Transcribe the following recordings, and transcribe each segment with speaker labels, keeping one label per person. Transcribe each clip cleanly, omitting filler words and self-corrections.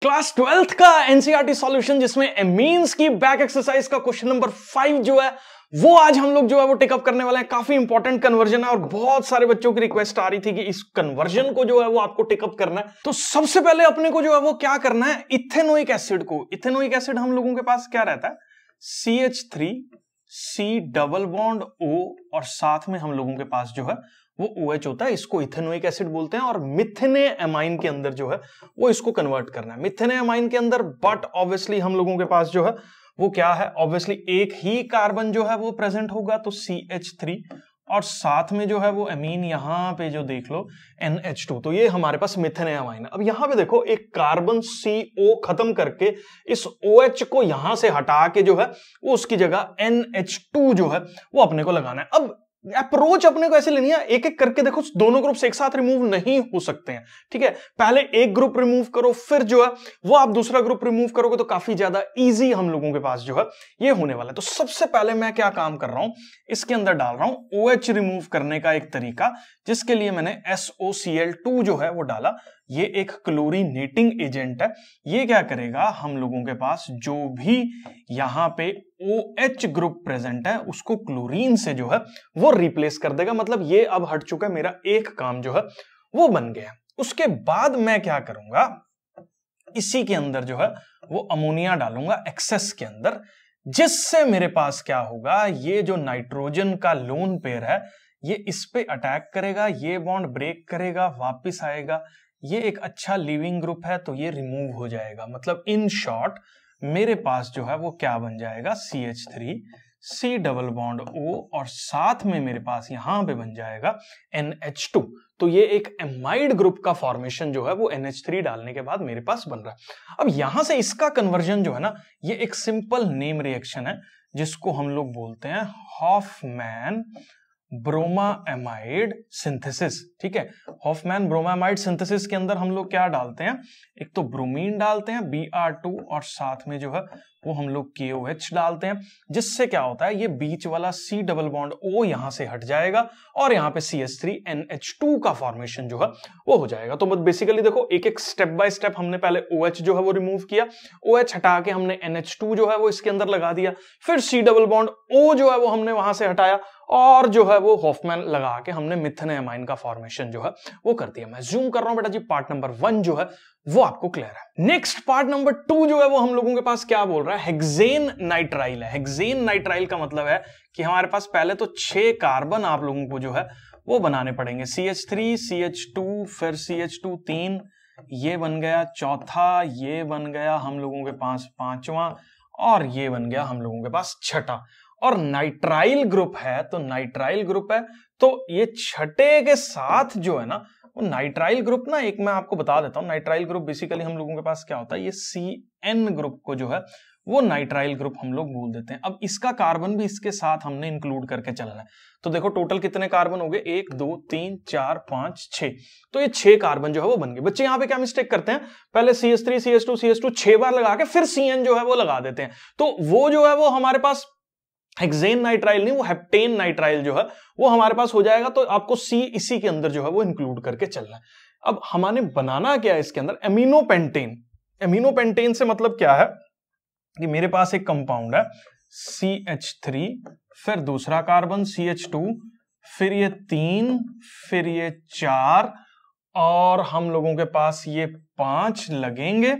Speaker 1: Class 12th का NCERT solution जिसमें amines की बैक एक्सरसाइज का क्वेश्चन नंबर 5 जो है वो आज हम लोग जो है वो टेकअप करने वाले हैं। काफी इंपॉर्टेंट कन्वर्जन है और बहुत सारे बच्चों की रिक्वेस्ट आ रही थी कि इस कन्वर्जन को जो है वो आपको टेकअप करना है। तो सबसे पहले अपने को जो है वो क्या करना है, इथेनोइक एसिड को, इथेनोइक एसिड हम लोगों के पास क्या रहता है, CH3 C double bond O और साथ में हम लोगों के पास जो है वो OH होता है। इसको इथेनोइक एसिड बोलते हैं और मिथेने एमाइन के अंदर जो है वो इसको कन्वर्ट करना है मिथेने एमाइन के अंदर। बट ऑब्वियसली हम लोगों के पास जो है वो क्या है, ऑब्वियसली एक ही कार्बन जो है वो प्रेजेंट होगा तो CH3 और साथ में जो है वो एमीन यहां पे जो देख लो NH2, तो ये हमारे पास मिथेने एमाइन है। अब यहां पे देखो एक कार्बन CO खत्म करके इस OH को यहां से हटा के जो है वो उसकी जगह NH2 जो है वो अपने को लगाना है। अब अप्रोच अपने को ऐसे लेनी है, एक एक करके देखो, दोनों ग्रुप्स एक साथ रिमूव नहीं हो सकते हैं, ठीक है। पहले एक ग्रुप रिमूव करो, फिर जो है वो आप दूसरा ग्रुप रिमूव करोगे तो काफी ज्यादा इजी हम लोगों के पास जो है ये होने वाला है। तो सबसे पहले मैं क्या काम कर रहा हूं, इसके अंदर डाल रहा हूं OH रिमूव करने का एक तरीका, जिसके लिए मैंने SOCl2 जो है वो डाला। ये एक क्लोरीनेटिंग एजेंट है। ये क्या करेगा, हम लोगों के पास जो भी यहां पे OH ग्रुप प्रेजेंट है उसको क्लोरीन से जो है वो रिप्लेस कर देगा। मतलब ये अब हट चुका है, मेरा एक काम जो है वो बन गया। उसके बाद मैं क्या करूंगा, इसी के अंदर जो है वो अमोनिया डालूंगा एक्सेस के अंदर, जिससे मेरे पास क्या होगा, ये जो नाइट्रोजन का लोन पेयर है ये इस पे अटैक करेगा, ये बॉन्ड ब्रेक करेगा, वापिस आएगा, ये एक अच्छा लीविंग ग्रुप है तो ये रिमूव हो जाएगा। मतलब इन शॉर्ट मेरे पास जो है वो क्या बन जाएगा, CH3 C double bond O और साथ में मेरे पास यहां पे बन जाएगा NH2। तो ये एक एमाइड ग्रुप का फॉर्मेशन जो है वो NH3 डालने के बाद मेरे पास बन रहा है। अब यहां से इसका कन्वर्जन जो है ना, ये एक सिंपल नेम रिएक्शन है जिसको हम लोग बोलते हैं हॉफमैन ब्रोमामाइड सिंथेसिस, ठीक है। हॉफमैन ब्रोमामाइड सिंथेसिस के अंदर हम लोग क्या डालते हैं, एक तो ब्रोमीन डालते हैं Br2 और साथ में जो है वो हम लोग KOH डालते हैं, जिससे क्या होता है, ये बीच वाला C डबल बॉन्ड O यहां से हट जाएगा और यहां पे CH3 NH2 का फॉर्मेशन जो है वो हो जाएगा। तो बस बेसिकली देखो, एक एक स्टेप बाय स्टेप हमने पहले OH जो है वो रिमूव किया, OH हटा के हमने NH2 जो है वो इसके अंदर लगा दिया, फिर C डबल बॉन्ड O जो है वो हमने वहां से हटाया और जो है वो हॉफमैन लगा के हमने मिथेने एमाइन का फॉर्मेशन जो है वो कर दिया। मैं जूम कर रहा हूं बेटा जी, पार्ट नंबर 1 जो है वो आपको क्लियर है। नेक्स्ट पार्ट नंबर 2 जो है वो हम लोगों के पास क्या बोल रहा है, हेक्सेन नाइट्राइल है। हेक्सेन नाइट्राइल का मतलब है कि हमारे पास पहले तो 6 कार्बन आप लोगों को जो है वो बनाने पड़ेंगे। CH3 CH2 फिर CH2 3, ये बन गया चौथा, ये बन गया हम लोगों के पास पांचवा और ये बन गया हम लोगों के पास छठा। और नाइट्राइल ग्रुप है तो नाइट्राइल ग्रुप है तो ये छठे के साथ जो है ना वो नाइट्राइल ग्रुप ना, एक मैं आपको बता देता हूं, नाइट्राइल ग्रुप बेसिकली हम लोगों के पास क्या होता है, ये CN ग्रुप को जो है वो नाइट्राइल ग्रुप हम लोग बोल देते हैं। अब इसका कार्बन भी इसके साथ हमने इंक्लूड करके चलना है। तो देखो टोटल कितने कार्बन हो गए, 1 2 3 4 5 6, तो ये 6 कार्बन जो है वो बन गए। बच्चे यहां पे क्या मिस्टेक करते हैं, पहले CH3 CH2 6 बार लगा के फिर CN जो है वो लगा देते हैं, तो वो जो है वो हमारे पास हेक्सेन नाइट्राइल नहीं, वो हेप्टेन नाइट्राइल जो है वो हमारे पास हो जाएगा। तो आपको C इसी के अंदर जो है वो इंक्लूड करके चलना है। अब हमारे बनाना क्या है इसके अंदर, एमिनोपेंटेन। एमिनोपेंटेन से मतलब क्या है कि मेरे पास एक कंपाउंड है CH3 फिर दूसरा कार्बन CH2 फिर ये 3 फिर ये 4 और हम लोगों के पास ये 5 लगेंगे,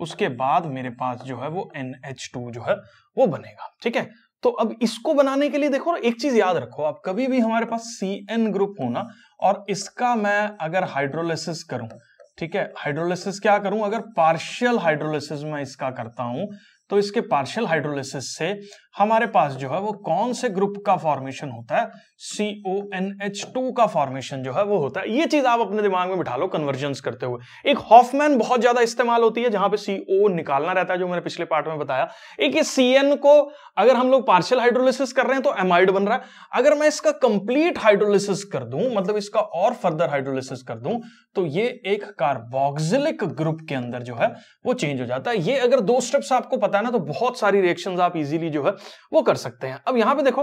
Speaker 1: उसके बाद मेरे पास जो है वो NH2 जो है वो बनेगा, ठीक है। तो अब इसको बनाने के लिए देखो एक चीज याद रखो, आप कभी भी हमारे पास CN ग्रुप होना और इसका मैं अगर हाइड्रोलिसिस करूं, ठीक है, हाइड्रोलिसिस क्या करूं, अगर पार्शियल हाइड्रोलिसिस मैं इसका करता हूं तो इसके पार्शियल हाइड्रोलिसिस से हमारे पास जो है वो कौन से ग्रुप का फॉर्मेशन होता है, CONH2 का फॉर्मेशन जो है वो होता है। ये चीज आप अपने दिमाग में बिठा लो कन्वर्जन्स करते हुए। एक हॉफमैन बहुत ज्यादा इस्तेमाल होती है जहां पे CO निकालना रहता है, जो मैंने पिछले पार्ट में बताया। एक ये CN को अगर हम लोग पार्शियल हाइड्रोलिसिस कर रहे हैं तो एमाइड बन रहा है। अगर मैं इसका कंप्लीट हाइड्रोलिसिस कर दूं, मतलब इसका और फर्दर हाइड्रोलिसिस कर दूं, तो ये एक कार्बोक्सिलिक ग्रुप के अंदर जो है वो चेंज हो जाता है। ये अगर 2 स्टेप्स आपको पता है ना तो बहुत सारी रिएक्शंस आप इजीली जो है वो कर सकते हैं। अब यहां पे देखो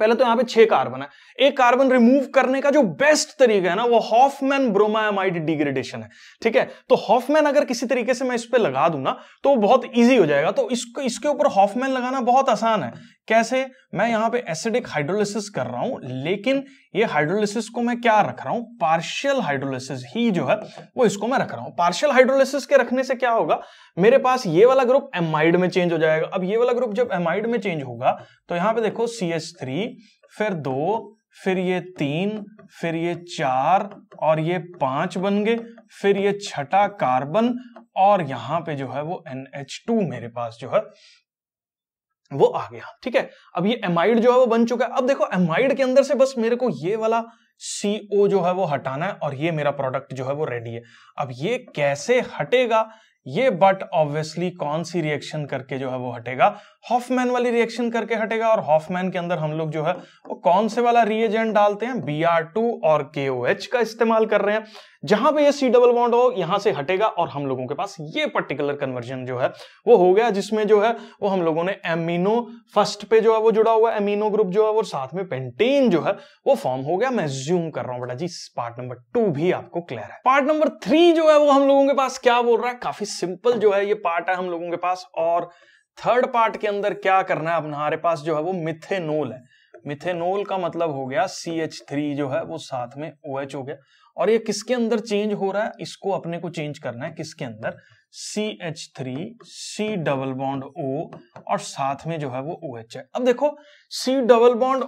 Speaker 1: पहले तो यहां पे 6 कार्बन है। एक कार्बन रिमूव करने का जो बेस्ट तरीका है ना, वो हॉफमैन ब्रोमामाइड डिग्रेडेशन है, ठीक है। तो हॉफमैन अगर किसी तरीके से मैं इस पे लगा दूं ना, तो बहुत इजी हो जाएगा। तो इसके ऊपर हॉफमैन लगाना बहुत आसान है। कैसे? मैं यहां पे एसिडिक हाइड्रोलिसिस कर रहा हूं, लेकिन ये हाइड्रोलिसिस को मैं क्या रख रहा हूं, पार्शियल हाइड्रोलिसिस ही जो है वो इसको मैं रख रहा हूं। पार्शियल हाइड्रोलिसिस के रखने से क्या होगा, मेरे पास ये वाला ग्रुप एमाइड में चेंज हो जाएगा। अब ये वाला ग्रुप जब एमाइड में चेंज होगा, तो यहां पे देखो CH3, फिर 2, फिर ये 3, फिर ये 4 और ये 5 बन गए, फिर ये छठा कार्बन और यहां पे जो है वो NH2 मेरे पास जो है वो आ गया, ठीक है। अब ये एमाइड जो है वो बन चुका है। अब देखो एमाइड के अंदर से बस मेरे को ये वाला CO जो है वो हटाना है और ये मेरा प्रोडक्ट जो है वो रेडी है। अब ये कैसे हटेगा ये, बट ऑब्वियसली कौन सी रिएक्शन करके जो है वो हटेगा, हॉफमैन वाली रिएक्शन करके हटेगा। और हॉफमैन के अंदर हम लोग जो है वो कौन से वाला रिएजेंट डालते हैं, Br2 और KOH का इस्तेमाल कर रहे हैं। जहां पे ये C डबल बॉन्ड हो यहां से हटेगा और हम लोगों के पास ये पर्टिकुलर कन्वर्जन जो है वो हो गया, जिसमें जो है वो हम लोगों ने एमिनो फर्स्ट पे जो है वो जुड़ा हुआ एमिनो ग्रुप जो है वो साथ में पेंटेन जो है वो फॉर्म हो गया। मैं ज्यूम कर रहा हूं बेटा जी, पार्ट नंबर 2 भी आपको क्लियर है। पार्ट नंबर 3 जो है वो हम लोगों के पास क्या बोल रहा है, काफी सिंपल जो है ये पार्ट है हम लोगों के पास। और थर्ड पार्ट के अंदर क्या करना है, अपना हमारे पास जो है वो मिथेनॉल है। मिथेनॉल का मतलब हो गया CH3 जो है वो साथ में OH हो गया। और ये किसके अंदर चेंज हो रहा है, इसको अपने को चेंज करना है किसके अंदर, CH3 C double bond O और साथ में जो है वो OH है। अब देखो C डबल बॉन्ड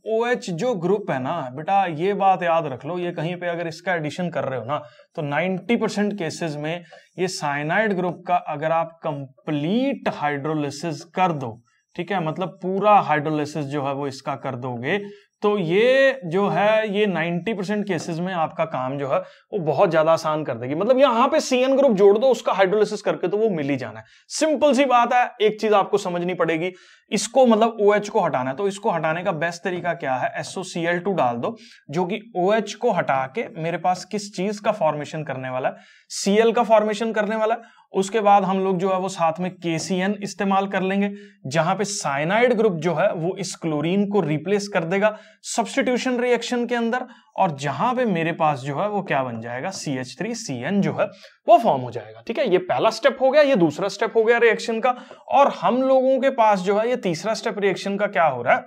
Speaker 1: OH जो ग्रुप है ना बेटा, ये बात याद रख लो, ये कहीं पे अगर इसका एडिशन कर रहे हो ना, तो 90% केसेस में ये साइनाइड ग्रुप का अगर आप कंप्लीट हाइड्रोलिसिस कर दो, ठीक है, मतलब पूरा हाइड्रोलिसिस जो है वो इसका कर दोगे, तो ये जो है ये 90% केसेस में आपका काम जो है वो बहुत ज्यादा आसान कर देगी। मतलब यहां पे CN ग्रुप जोड़ दो, उसका हाइड्रोलिसिस करके तो वो मिल ही जाना है। सिंपल सी बात है। एक चीज आपको समझनी पड़ेगी, इसको मतलब OH को हटाना है, तो इसको हटाने का बेस्ट तरीका क्या है, SOCl2 डाल दो, जो कि OH को हटा के मेरे पास किस चीज का फॉर्मेशन करने वाला है, Cl का फॉर्मेशन करने वाला है। उसके बाद हम लोग जो है वो साथ में KCN इस्तेमाल कर लेंगे, जहां पे साइनाइड ग्रुप जो है वो इस क्लोरीन को रिप्लेस कर देगा सब्स्टिट्यूशन रिएक्शन के अंदर, और जहां पे मेरे पास जो है वो क्या बन जाएगा, CH3CN जो है वो फॉर्म हो जाएगा, ठीक है। ये पहला स्टेप हो गया, ये दूसरा स्टेप हो गया रिएक्शन का। और हम लोगों के पास जो है ये तीसरा स्टेप रिएक्शन का क्या हो रहा है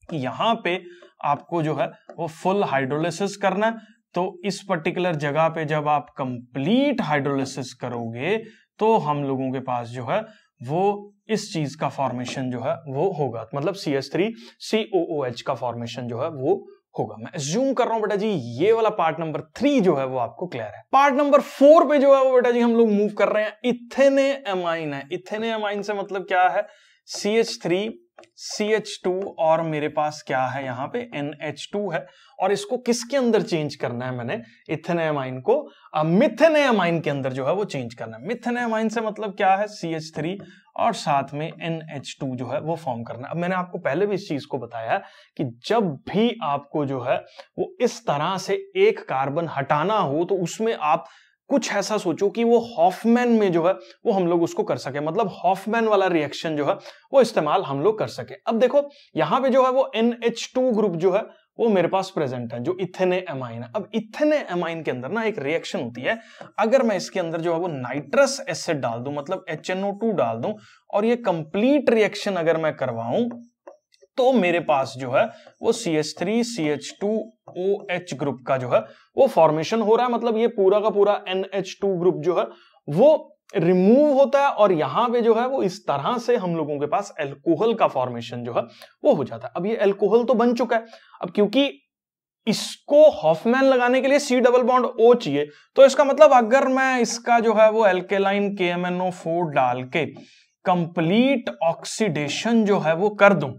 Speaker 1: कि यहां पे आपको जो है वो फुल हाइड्रोलिसिस करना है। तो इस पर्टिकुलर जगह पे जब आप कंप्लीट हाइड्रोलिसिस करोगे, तो हम लोगों के पास जो है वो इस चीज का फॉर्मेशन जो है वो होगा, मतलब CH3COOH का फॉर्मेशन जो है वो होगा। मैं अज्यूम कर रहा हूं बेटा जी ये वाला पार्ट नंबर 3 जो है वो आपको क्लियर है। पार्ट नंबर 4 पे जो है वो बेटा जी हम लोग मूव कर रहे हैं। इथेनेअमाइन है। इथेनेअमाइन से मतलब क्या है, CH3 CH2 और मेरे पास क्या है यहाँ पे NH2 है, और इसको किसके अंदर चेंज करना है, मैंने इथेनेअमाइन को मिथेनेअमाइन के अंदर जो है वो चेंज करना है। मिथेनेअमाइन से मतलब क्या है, CH3 और साथ में NH2 जो है वो फॉर्म करना है। अब मैंने आपको पहले भी इस चीज को बताया कि जब भी आपको जो है वो इस तरह से एक कार्बन हटाना हो, तो उसमें आप कुछ ऐसा सोचो कि वो हॉफमैन में जो है वो हम लोग उसको कर सके, मतलब हॉफमैन वाला रिएक्शन जो है वो इस्तेमाल हम लोग कर सके। अब देखो यहां पे जो है वो NH2 ग्रुप जो है वो मेरे पास प्रेजेंट है, जो इथेनेअमाइन है। अब इथेनेअमाइन के अंदर ना एक रिएक्शन होती है, अगर मैं इसके अंदर जो है वो नाइट्रस एसिड डाल दूं, मतलब HNO2 डाल दूं, और ये कंप्लीट रिएक्शन अगर मैं करवाऊं, तो मेरे पास जो है वो CH3 CH2OH ग्रुप का जो है वो फॉर्मेशन हो रहा है। मतलब ये पूरा का पूरा NH2 ग्रुप जो है वो रिमूव होता है, और यहां पे जो है वो इस तरह से हम लोगों के पास अल्कोहल का फॉर्मेशन जो है वो हो जाता है। अब ये अल्कोहल तो बन चुका है, अब क्योंकि इसको हॉफमैन लगाने के लिए C डबल बॉन्ड O चाहिए, तो इसका मतलब अगर मैं इसका जो है वो एल्केलाइन KMNO4 डाल के कंप्लीट ऑक्सीडेशन जो है वो कर दूं,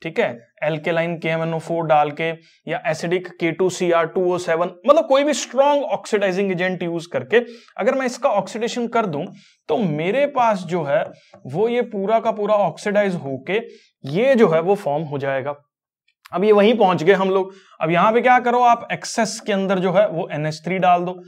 Speaker 1: ठीक है, एल्केलाइन KMNO4 डाल के या एसिडिक K2Cr2O7, मतलब कोई भी स्ट्रॉन्ग ऑक्सीडाइजिंग एजेंट यूज करके अगर मैं इसका ऑक्सीडेशन कर दूं, तो मेरे पास जो है वो ये पूरा का पूरा ऑक्सीडाइज होके ये जो है वो फॉर्म हो जाएगा। अब ये वहीं पहुंच गए हम लोग। अब यहां पे क्या करो, आप एक्सेस के अंदर जो है वो NH3 डाल दो।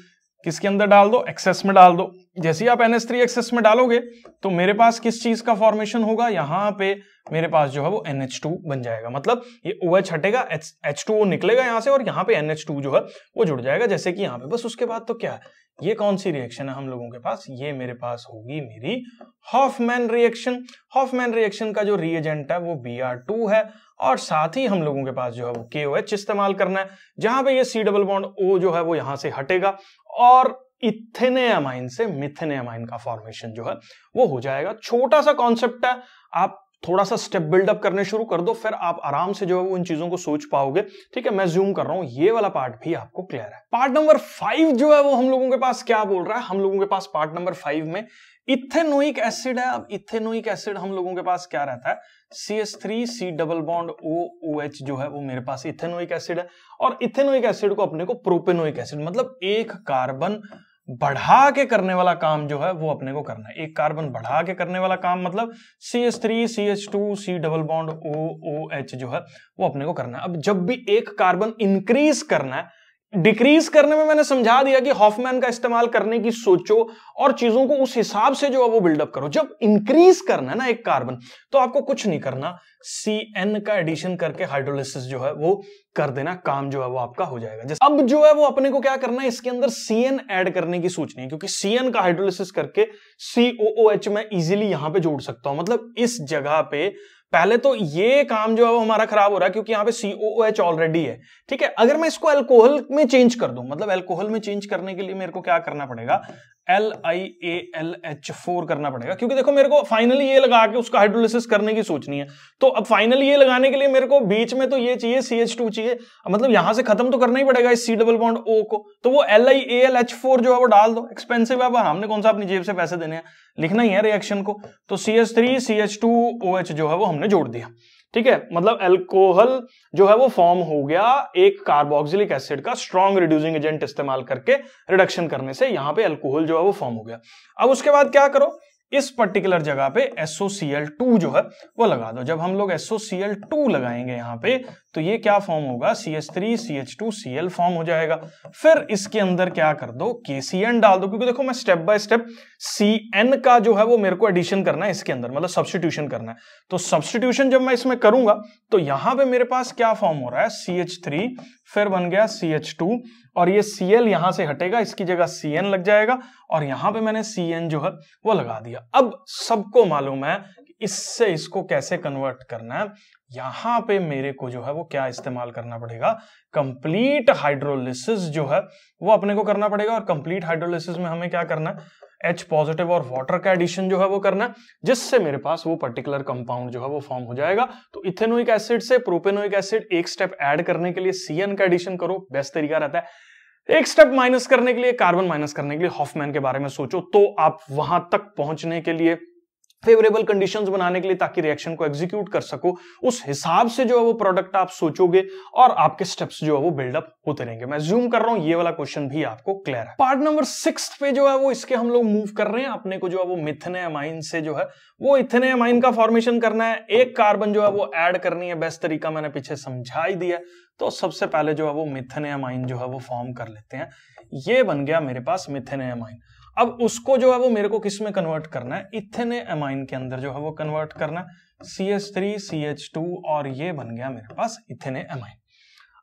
Speaker 1: किसके अंदर डाल दो, एक्सेस में डाल दो। जैसे ही आप NH3 एक्सेस में डालोगे तो मेरे पास किस चीज का फॉर्मेशन होगा, यहां पे मेरे पास जो है वो NH2 बन जाएगा। मतलब ये OH हटेगा, H2O निकलेगा यहां से और यहाँ पे NH2 जो है वो जुड़ जाएगा जैसे कि यहाँ पे। बस उसके बाद तो क्या है, ये कौन सी रिएक्शन है हम लोगों के पास, ये मेरे पास होगी मेरी हॉफमैन रिएक्शन। हॉफमैन रिएक्शन का जो रिएजेंट है वो Br2 है और साथ ही हम लोगों के पास जो है वो KOH इस्तेमाल करना है, जहां पे ये C डबल बॉन्ड O जो है वो यहां से हटेगा और इथेनेअमाइन से मिथेनेअमाइन का फॉर्मेशन जो है वो हो जाएगा। छोटा सा कॉन्सेप्ट है, आप थोड़ा सा स्टेप बिल्डअप करने शुरू कर दो, फिर आप आराम से जो है वो इन चीजों को सोच पाओगे। ठीक है, मैं जूम कर रहा हूं, ये वाला पार्ट भी आपको क्लियर है। पार्ट नंबर 5 जो है वो हम लोगों के पास क्या बोल रहा है, हम लोगों के पास पार्ट नंबर 5 में इथेनोइक एसिड है। अब इथेनोइक एसिड हम लोगों के पास क्या रहता है, CH3 C double bond OOH जो है वो मेरे पास इथेनोइक एसिड है। और इथेनोइक एसिड को अपने को प्रोपेनोइक एसिड, मतलब एक कार्बन बढ़ा के करने वाला काम जो है वो अपने को करना है। एक कार्बन बढ़ा के करने वाला काम मतलब CH3 CH2 C double bond OOH जो है वो अपने को करना है। अब जब भी एक कार्बन इंक्रीज करना है, डिक्रीज करने में मैंने समझा दिया कि हॉफमैन का इस्तेमाल करने की सोचो और चीजों को उस हिसाब से जो है वो बिल्डअप करो। जब इंक्रीज करना है ना एक कार्बन, तो आपको कुछ नहीं करना, CN का एडिशन करके हाइड्रोलिसिस जो है वो कर देना, काम जो है वो आपका हो जाएगा। जैसे अब जो है वो अपने को क्या करना है, इसके अंदर CN ऐड करने की सोचनी है, क्योंकि CN का हाइड्रोलिसिस करके COOH में इजीली यहां पे जोड़ सकता हूं। मतलब इस जगह पे पहले तो ये काम जो है वो हमारा खराब हो रहा है क्योंकि यहाँ पे COOH ऑलरेडी है। ठीक है, अगर मैं इसको अल्कोहल में चेंज कर दूं, मतलब अल्कोहल में चेंज करने के लिए मेरे को क्या करना पड़ेगा, LiAlH4 करना पड़ेगा, क्योंकि देखो मेरे को फाइनली ये लगा के उसका हाइड्रोलिसिस करने की सोचनी है। तो अब फाइनली ये लगाने के लिए मेरे को बीच में तो ये चाहिए, CH2 चाहिए, मतलब यहां से खत्म तो करना ही पड़ेगा इस C डबल बॉन्ड O को। तो वो LiAlH4 जो है वो डाल दो, एक्सपेंसिव है, पर हमने कौन सा अपनी जेब से पैसे देने हैं, लिखना ही है रिएक्शन को। तो CH3 CH2OH जो है वो हमने जोड़ दिया। ठीक है, मतलब अल्कोहल जो है वो फॉर्म हो गया एक कार्बोक्सिलिक एसिड का स्ट्रॉन्ग रिड्यूसिंग एजेंट इस्तेमाल करके रिडक्शन करने से, यहां पे अल्कोहल जो है वो फॉर्म हो गया। अब उसके बाद क्या करो, इस पर्टिकुलर जगह पे SOCl2 जो है वो लगा दो। जब हम लोग SOCl2 लगाएंगे यहां पे, तो ये क्या फॉर्म होगा, CH3 CH2Cl फॉर्म हो जाएगा। फिर इसके अंदर क्या कर दो, KCN डाल दो, क्योंकि देखो मैं स्टेप बाय स्टेप CN का जो है वो मेरे को एडिशन करना है इसके अंदर, मतलब सब्स्टिट्यूशन करना है। तो सब्स्टिट्यूशन जब मैं इसमें करूंगा तो यहां पे मेरे पास क्या फॉर्म हो रहा है, CH3 फिर बन गया CH2 और ये Cl यहां से हटेगा, इसकी जगह CN लग जाएगा और यहां पे मैंने CN जो है वो लगा दिया। अब सबको मालूम है कि इससे इसको कैसे कन्वर्ट करना है। यहां पे मेरे को जो है वो क्या इस्तेमाल करना पड़ेगा, कंप्लीट हाइड्रोलिसिस जो है वो अपने को करना पड़ेगा। और कंप्लीट हाइड्रोलिसिस में हमें क्या करना है, H पॉजिटिव और वाटर का एडिशन जो है वो करना है, जिससे मेरे पास वो पर्टिकुलर कंपाउंड जो है वो फॉर्म हो जाएगा। तो इथेनोइक एसिड से प्रोपेनोइक एसिड एक स्टेप ऐड करने के लिए CN का एडिशन करो, बेस्ट तरीका रहता है। एक स्टेप माइनस करने के लिए, कार्बन माइनस करने के लिए हॉफमैन के बारे में सोचो, तो आप वहां तक पहुंचने के लिए फेवरेबल कंडीशंस बनाने के लिए, ताकि रिएक्शन को एग्जीक्यूट कर सको, उस हिसाब से जो है वो प्रोडक्ट आप सोचोगे और आपके स्टेप्स जो है वो बिल्डअप होते रहेंगे। मैं जूम कर रहा हूं, ये वाला क्वेश्चन भी आपको क्लियर है। पार्ट नंबर 6 पे जो है वो इसके हम लोग मूव कर रहे हैं। अपने को जो है वो मिथेनेअमाइन से जो है वो इथेनेअमाइन का फॉर्मेशन करना है, एक कार्बन जो है वो ऐड करनी है। बेस्ट तरीका मैंने पीछे समझा ही दिया। तो सबसे पहले जो है वो मिथेनेअमाइन जो है वो फॉर्म कर लेते हैं। ये बन गया मेरे पास मिथेनेअमाइन। अब उसको जो है वो मेरे को किस में कन्वर्ट करना है, इथेनेअमाइन के अंदर जो है वो कन्वर्ट करना है, CH3 CH2 और ये बन गया मेरे पास इथेनेअमाइन।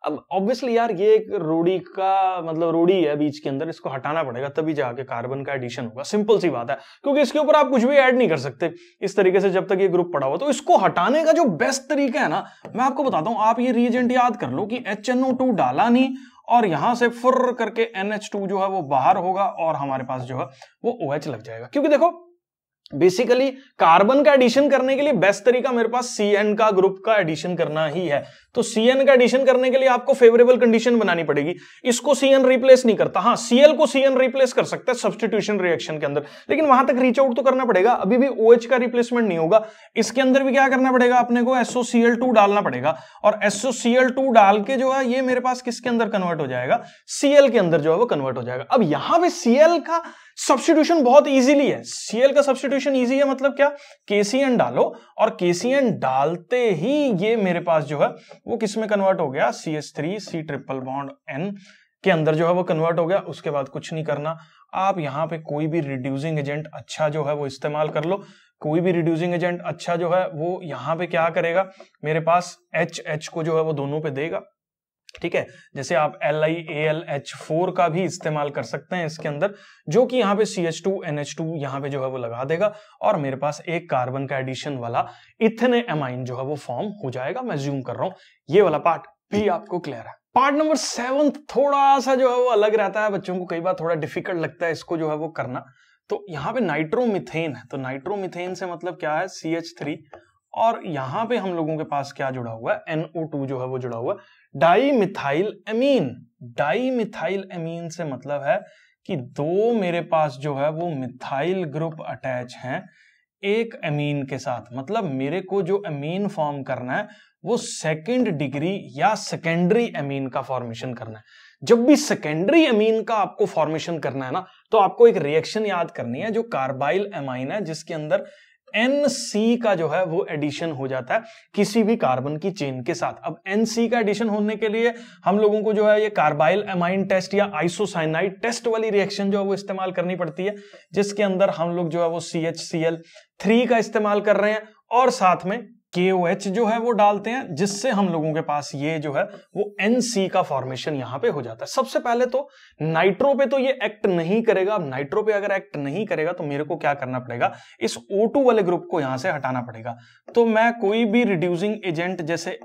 Speaker 1: अब ऑब्वियसली यार ये एक रोड़ी का मतलब रोड़ी है बीच के अंदर, इसको हटाना पड़ेगा तभी जाके कार्बन का एडिशन होगा। सिंपल सी बात है, क्योंकि इसके ऊपर आप कुछ भी ऐड नहीं कर सकते इस तरीके से जब तक ये ग्रुप पड़ा हुआ। तो इसको हटाने का जो बेस्ट तरीका है ना, मैं आपको बताता हूं। आप ये रिएजेंट याद कर लो कि HNO2 डाला नहीं और यहां से फुर्र करके NH2 जो है वो बाहर होगा और हमारे पास जो है वो OH लग जाएगा। क्योंकि देखो बेसिकली कार्बन का एडिशन करने के लिए बेस्ट तरीका मेरे पास CN का ग्रुप का एडिशन करना ही है। तो CN का एडिशन करने के लिए आपको फेवरेबल कंडीशन बनानी पड़ेगी। इसको CN रिप्लेस नहीं करता, हाँ Cl को CN रिप्लेस कर सकता है सब्स्टिट्यूशन रिएक्शन के अंदर, लेकिन वहां तक रीच आउट तो करना पड़ेगा। अभी भी OH का रिप्लेसमेंट नहीं होगा। इसके अंदर भी क्या करना पड़ेगा, अपने को SOCl2 डालना पड़ेगा और SOCl2 डाल के जो है ये मेरे पास किसके अंदर कन्वर्ट हो जाएगा, Cl के अंदर जो है वो कन्वर्ट हो जाएगा। अब यहां पे Cl का सब्स्टिट्यूशन बहुत इजीली है। Cl का सब्स्टिट्यूशन इजी है, मतलब क्या, KCN डालो और KCN डालते ही ये मेरे पास जो है वो किस में कन्वर्ट हो गया, CH3 C triple bond N के अंदर जो है वो कन्वर्ट हो गया। उसके बाद कुछ नहीं करना, आप यहाँ पे कोई भी रिड्यूसिंग एजेंट अच्छा जो है वो इस्तेमाल कर लो। कोई भी रिड्यूसिंग एजेंट अच्छा जो है वो यहाँ पे क्या करेगा, मेरे पास H को जो है वो दोनों पे देगा, ठीक है। जैसे आप LiAlH4 का भी इस्तेमाल कर सकते हैं इसके अंदर, जो कि यहाँ पे CH2NH2 यहाँ पे जो है वो लगा देगा और मेरे पास एक कार्बन का एडिशन वाला इथेने एमाइन जो है वो फॉर्म हो जाएगा। मैं ज्यूम कर रहा हूं, ये वाला पार्ट भी आपको क्लियर है। पार्ट नंबर 7 थोड़ा सा जो है वो अलग रहता है, बच्चों को कई बार थोड़ा डिफिकल्ट लगता है इसको जो है वो करना। तो यहाँ पे नाइट्रोमीथेन है, तो नाइट्रोमीथेन से मतलब क्या है, CH3, और यहाँ पे हम लोगों के पास क्या जुड़ा हुआ है, NO2 जो है वो जुड़ा हुआ है। डाईमिथाइल एमीन, डाईमिथाइल एमीन से मतलब है कि दो मेरे पास जो है वो मिथाइल ग्रुप अटैच हैं एक एमीन के साथ। मतलब मेरे को जो एमीन फॉर्म करना है वो सेकेंड डिग्री या सेकेंडरी एमीन का फॉर्मेशन करना है। जब भी सेकेंडरी एमीन का आपको फॉर्मेशन करना है ना, तो आपको एक रिएक्शन याद करनी है जो कार्बाइल एमाइन है, जिसके अंदर NC का जो है वो एडिशन हो जाता है किसी भी कार्बन की चेन के साथ। अब NC का एडिशन होने के लिए हम लोगों को जो है ये कार्बाइल एमाइन टेस्ट या आइसोसाइनाइड टेस्ट वाली रिएक्शन जो है वो इस्तेमाल करनी पड़ती है, जिसके अंदर हम लोग जो है वो CHCl3 का इस्तेमाल कर रहे हैं और साथ में KOH जो है वो डालते हैं, जिससे हम लोगों के पास ये जो है वो NC का फॉर्मेशन यहां पे हो जाता है। सबसे पहले तो नाइट्रो पे तो ये एक्ट नहीं करेगा। अब नाइट्रो पे अगर एक्ट नहीं करेगा तो मेरे को क्या करना पड़ेगा, इस O2 वाले ग्रुप को यहां से हटाना पड़ेगा। तो मैं कोई भी रिड्यूसिंग एजेंट जैसे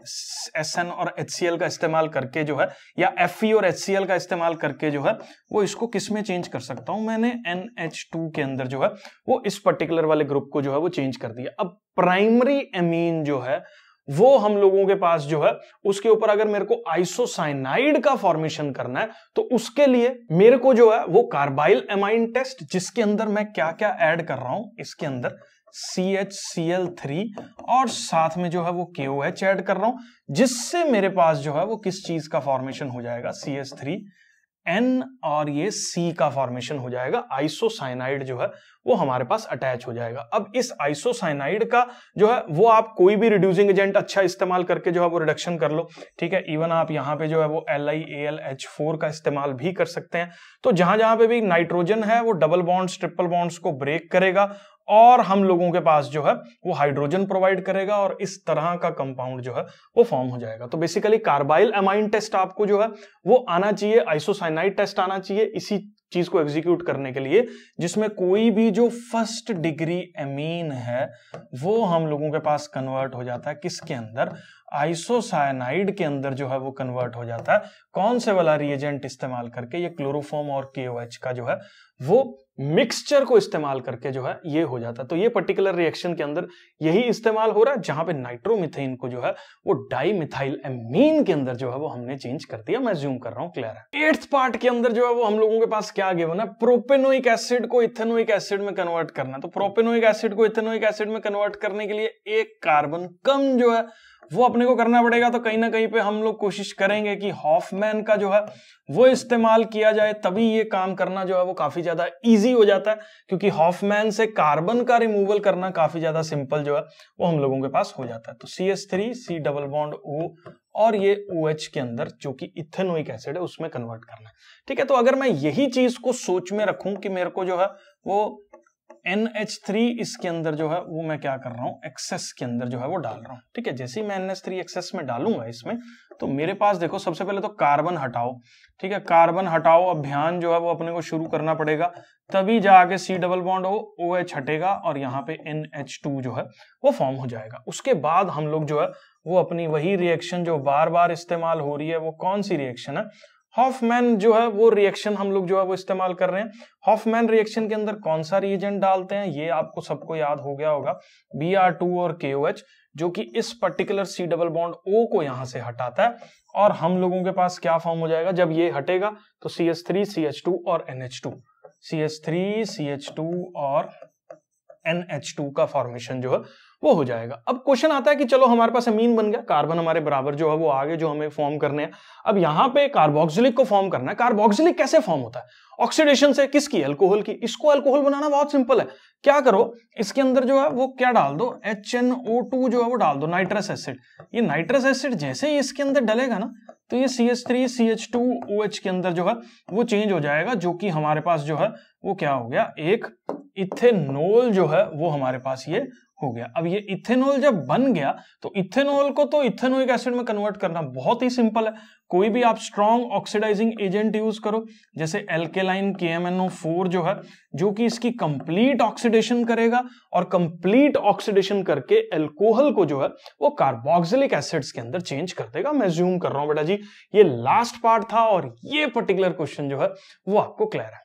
Speaker 1: SN और HCl का इस्तेमाल करके जो है, या Fe और HCl का इस्तेमाल करके जो है वो इसको किस में चेंज कर सकता हूं, मैंने NH2 के अंदर जो है वो इस पर्टिकुलर वाले ग्रुप को जो है वो चेंज कर दिया। अब प्राइमरी एमीन जो है वो हम लोगों के पास जो है उसके ऊपर अगर मेरे को आइसोसाइनाइड का फॉर्मेशन करना है तो उसके लिए मेरे को जो है वो कार्बाइल एमाइन टेस्ट, जिसके अंदर मैं क्या क्या ऐड कर रहा हूं, इसके अंदर CHCl3 और साथ में जो है वो KOH ऐड कर रहा हूं, जिससे मेरे पास जो है वो किस चीज का फॉर्मेशन हो जाएगा, CH3N और ये C का फॉर्मेशन हो जाएगा। आइसोसाइनाइड जो है वो हमारे पास अटैच हो जाएगा। अब इस आइसोसाइनाइड का जो है वो आप कोई भी रिड्यूसिंग एजेंट अच्छा इस्तेमाल करके जो है वो रिडक्शन कर लो, ठीक है। इवन आप यहाँ पे जो है वो LiAlH4 का इस्तेमाल भी कर सकते हैं। तो जहां जहां पे भी नाइट्रोजन है वो डबल बॉन्ड्स ट्रिपल बॉन्ड्स को ब्रेक करेगा और हम लोगों के पास जो है वो हाइड्रोजन प्रोवाइड करेगा और इस तरह का कंपाउंड जो है वो फॉर्म हो जाएगा। तो बेसिकली कार्बाइल एमाइन टेस्ट आपको जो है वो आना चाहिए, आइसोसाइनाइड टेस्ट आना चाहिए इसी चीज को एग्जीक्यूट करने के लिए, जिसमें कोई भी जो फर्स्ट डिग्री एमीन है वो हम लोगों के पास कन्वर्ट हो जाता है किसके अंदर, आइसोसाइनाइड के अंदर जो है वो कन्वर्ट हो जाता है। कौन से वाला रिएजेंट इस्तेमाल करके, ये क्लोरोफॉर्म और KOH का जो है वो मिक्सचर को इस्तेमाल करके जो है ये हो जाता है। तो ये पर्टिकुलर रिएक्शन के अंदर यही इस्तेमाल हो रहा है, जहां पे नाइट्रोमीथेन को जो है वो डाईमिथाइल एमीन के अंदर जो है वो हमने चेंज कर दिया। मैं ज्यूम कर रहा हूं, क्लियर है। 8th पार्ट के अंदर जो है वो हम लोगों के पास क्या गिवन है, प्रोपेनोइक एसिड को इथेनोइक एसिड में कन्वर्ट करना है। तो प्रोपेनोइक एसिड को इथेनोइक एसिड में कन्वर्ट करने के लिए एक कार्बन कम जो है वो अपने को करना पड़ेगा। तो कहीं ना कहीं पे हम लोग कोशिश करेंगे कि हॉफमैन का जो है वो इस्तेमाल किया जाए, तभी ये काम करना जो है वो काफी ज्यादा इजी हो जाता है, क्योंकि हॉफमैन से कार्बन का रिमूवल करना काफी ज्यादा सिंपल जो है वो हम लोगों के पास हो जाता है। तो CH3 C double bond O और ये OH के अंदर जो कि इथेनोइक एसिड है उसमें कन्वर्ट करना है, ठीक है। तो अगर मैं यही चीज को सोच में रखूं कि मेरे को जो है वो NH3 इसके अंदर जो है वो मैं क्या कर रहा हूं, एक्सेस के अंदर जो है वो डाल रहा हूं, ठीक है। जैसे ही मैं NH3 एक्सेस में डालूंगा इसमें, तो मेरे पास देखो सबसे पहले तो कार्बन हटाओ, ठीक है। कार्बन हटाओ अभियान जो है वो अपने को शुरू करना पड़ेगा, तभी जाके C double bond O OH हटेगा और यहाँ पे NH2 जो है वो फॉर्म हो जाएगा। उसके बाद हम लोग जो है वो अपनी वही रिएक्शन जो बार बार इस्तेमाल हो रही है, वो कौन सी रिएक्शन है, हॉफमैन जो है वो रिएक्शन हम लोग जो है वो इस्तेमाल कर रहे हैं। हॉफमैन रिएक्शन के अंदर कौन सा रिएजेंट डालते हैं ये आपको सबको याद हो गया होगा, Br2 और KOH, जो कि इस particular C double bond O को यहां से हटाता है और हम लोगों के पास क्या फॉर्म हो जाएगा, जब ये हटेगा तो CH3 CH2 और NH2, CH3 CH2 और NH2 का फॉर्मेशन जो है वो हो जाएगा। अब क्वेश्चन आता है कि चलो हमारे पास अमीन बन गया, कार्बन हमारे बराबर जो है वो आगे जो हमें फॉर्म करने हैं। अब यहां पे कार्बोक्सिलिक को फॉर्म करना है। कार्बोक्सिलिक कैसे फॉर्म होता है, ऑक्सीडेशन से, किसकी, अल्कोहल की। इसको अल्कोहल बनाना बहुत सिंपल है, क्या करो, इसके अंदर जो है वो क्या डाल दो, HNO2 जो है वो डाल दो, नाइट्रस एसिड। ये नाइट्रस एसिड जैसे ही इसके अंदर डलेगा ना, तो ये CH3 CH2OH के अंदर जो है वो चेंज हो जाएगा, जो कि हमारे पास जो है वो क्या हो गया, एक इथेनॉल जो है वो हमारे पास ये हो गया। अब ये इथेनॉल जब बन गया तो इथेनॉल को तो इथेनोइक एसिड में कन्वर्ट करना बहुत ही सिंपल है। कोई भी आप स्ट्रॉन्ग ऑक्सीडाइजिंग एजेंट यूज करो, जैसे एल्केलाइन KMNO4 जो है, जो कि इसकी कंप्लीट ऑक्सीडेशन करेगा और कंप्लीट ऑक्सीडेशन करके अल्कोहल को जो है वो कार्बोक्सिलिक एसिड्स के अंदर चेंज कर देगा। मैं ज्यूम कर रहा हूं बेटा जी, ये लास्ट पार्ट था और ये पर्टिकुलर क्वेश्चन जो है वो आपको क्लियर है।